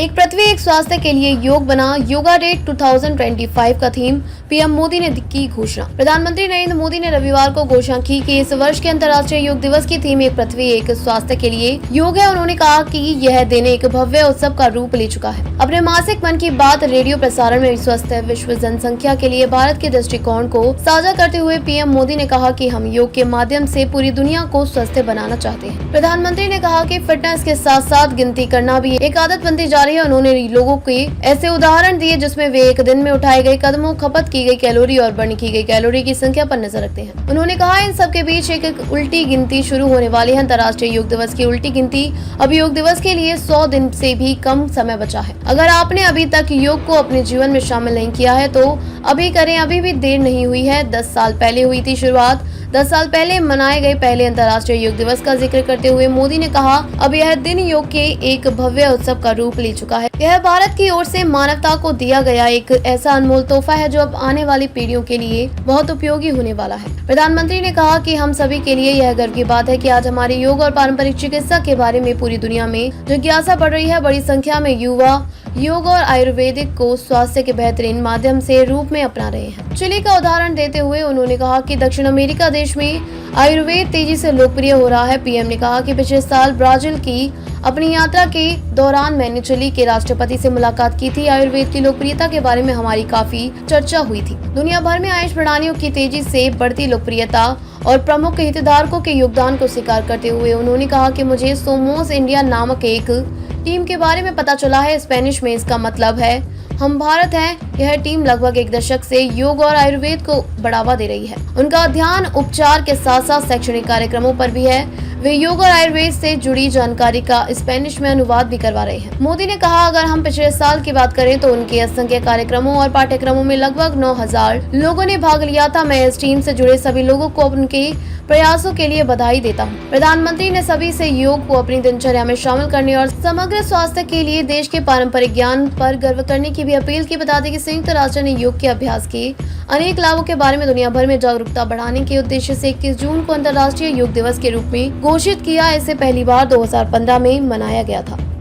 एक पृथ्वी एक स्वास्थ्य के लिए योग बना योगा डे 2025 का थीम पीएम मोदी ने की घोषणा। प्रधानमंत्री नरेंद्र मोदी ने रविवार को घोषणा की कि इस वर्ष के अंतर्राष्ट्रीय योग दिवस की थीम एक पृथ्वी एक स्वास्थ्य के लिए योग है। उन्होंने कहा कि यह दिन एक भव्य उत्सव का रूप ले चुका है। अपने मासिक मन की बात रेडियो प्रसारण में स्वस्थ विश्व जनसंख्या के लिए भारत के दृष्टिकोण को साझा करते हुए पीएम मोदी ने कहा कि हम योग के माध्यम से पूरी दुनिया को स्वस्थ बनाना चाहते हैं। प्रधानमंत्री ने कहा कि फिटनेस के साथ साथ गिनती करना भी एक आदत बनती जा रही है। उन्होंने लोगों के ऐसे उदाहरण दिए जिसमें वे एक दिन में उठाए गए कदमों, खपत की गई कैलोरी और बर्न की गई कैलोरी की संख्या पर नजर रखते हैं। उन्होंने कहा इन सब के बीच एक उल्टी गिनती शुरू होने वाली है। अंतर्राष्ट्रीय योग दिवस की उल्टी गिनती अब योग दिवस के लिए 100 दिन से भी कम समय बचा है। अगर आपने अभी तक योग को अपने जीवन में शामिल नहीं किया है तो अभी करें, अभी भी देर नहीं हुई है। 10 साल पहले हुई थी शुरुआत। 10 साल पहले मनाए गए पहले अंतर्राष्ट्रीय योग दिवस का जिक्र करते हुए मोदी ने कहा, अब यह दिन योग के एक भव्य उत्सव का रूप ले चुका है। यह भारत की ओर से मानवता को दिया गया एक ऐसा अनमोल तोहफा है जो अब आने वाली पीढ़ियों के लिए बहुत उपयोगी होने वाला है। प्रधानमंत्री ने कहा कि हम सभी के लिए यह गर्व की बात है कि आज हमारे योग और पारंपरिक चिकित्सा के बारे में पूरी दुनिया में जिज्ञासा बढ़ रही है। बड़ी संख्या में युवा योग और आयुर्वेदिक को स्वास्थ्य के बेहतरीन माध्यम से रूप में अपना रहे हैं। चिली का उदाहरण देते हुए उन्होंने कहा कि दक्षिण अमेरिका देश में आयुर्वेद तेजी से लोकप्रिय हो रहा है। पीएम ने कहा कि पिछले साल ब्राजील की अपनी यात्रा के दौरान मैंने चिली के राष्ट्रपति से मुलाकात की थी। आयुर्वेद की लोकप्रियता के बारे में हमारी काफी चर्चा हुई थी। दुनिया भर में आयुष प्रणालियों की तेजी से बढ़ती लोकप्रियता और प्रमुख हितधारकों के योगदान को स्वीकार करते हुए उन्होंने कहा कि मुझे सोमोस इंडिया नामक एक टीम के बारे में पता चला है। स्पेनिश में इसका मतलब है हम भारत हैं। यह टीम लगभग एक दशक से योग और आयुर्वेद को बढ़ावा दे रही है। उनका ध्यान उपचार के साथ साथ शैक्षणिक कार्यक्रमों पर भी है। वे योग और आयुर्वेद से जुड़ी जानकारी का स्पेनिश में अनुवाद भी करवा रहे हैं। मोदी ने कहा, अगर हम पिछले साल की बात करें तो उनके असंख्य कार्यक्रमों और पाठ्यक्रमों में लगभग 9000 लोगों ने भाग लिया था। मैं इस टीम से जुड़े सभी लोगों को उनके प्रयासों के लिए बधाई देता हूं। प्रधानमंत्री ने सभी से योग को अपनी दिनचर्या में शामिल करने और समग्र स्वास्थ्य के लिए देश के पारंपरिक ज्ञान पर गर्व करने की भी अपील की। बता दें कि संयुक्त राष्ट्र ने योग के अभ्यास के अनेक लाभों के बारे में दुनिया भर में जागरूकता बढ़ाने के उद्देश्य से 21 जून को अंतर्राष्ट्रीय योग दिवस के रूप में घोषित किया। इसे पहली बार 2015 में मनाया गया था।